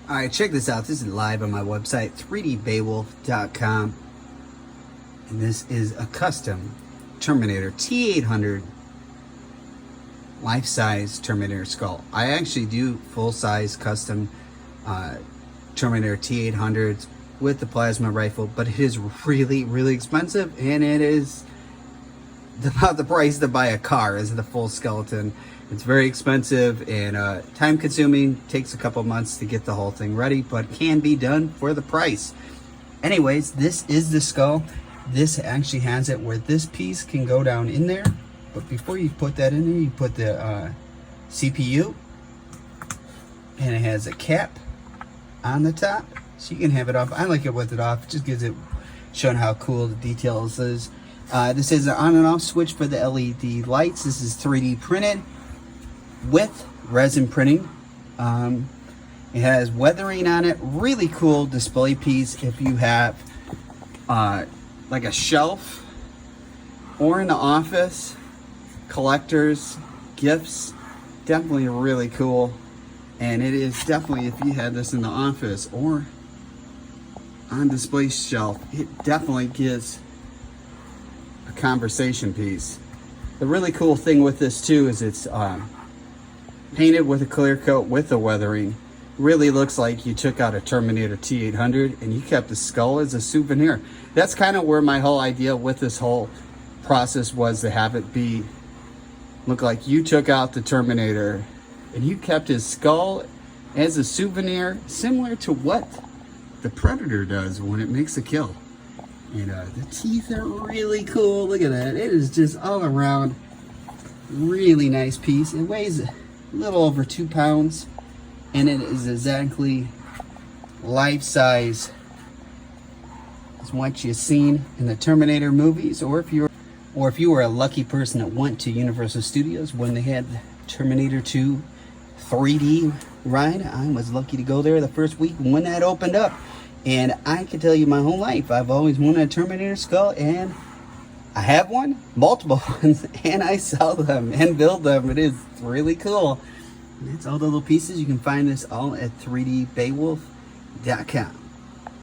Alright, check this out. This is live on my website, 3dbeowulf.com. And this is a custom Terminator T800 life-size Terminator skull. I actually do full-size custom Terminator T800s with the plasma rifle, but it is really, really expensive, and it is about the price to buy a car as the full skeleton. It's very expensive and time consuming, takes a couple months to get the whole thing ready, but can be done for the price. Anyways, this is the skull. This actually has it where this piece can go down in there, but before you put that in there, you put the CPU, and it has a cap on the top, so you can have it off. I like it with it off. It just gives it, showing how cool the details is. This is an on and off switch for the LED lights. This is 3D printed with resin printing. It has weathering on it. Really cool display piece if you have like a shelf or in the office, collectors, gifts. Definitely really cool. And it is definitely, if you had this in the office or on display shelf, it definitely gives a conversation piece. The really cool thing with this too is it's painted with a clear coat with the weathering. Really looks like you took out a Terminator T800 and you kept the skull as a souvenir. That's kind of where my whole idea with this whole process was, to have it be look like you took out the Terminator and you kept his skull as a souvenir, similar to what the Predator does when it makes a kill. And the teeth are really cool. Look at that. It is just all around really nice piece. It weighs a little over 2 pounds, and it is exactly life size as what you've seen in the Terminator movies, or if you were a lucky person that went to Universal Studios when they had the Terminator 2 3D ride. I was lucky to go there the first week when that opened up, and I can tell you my whole life I've always wanted a Terminator skull, and I have one, multiple ones, and I sell them and build them. It is really cool. And it's all the little pieces. You can find this all at 3dbeowulf.com.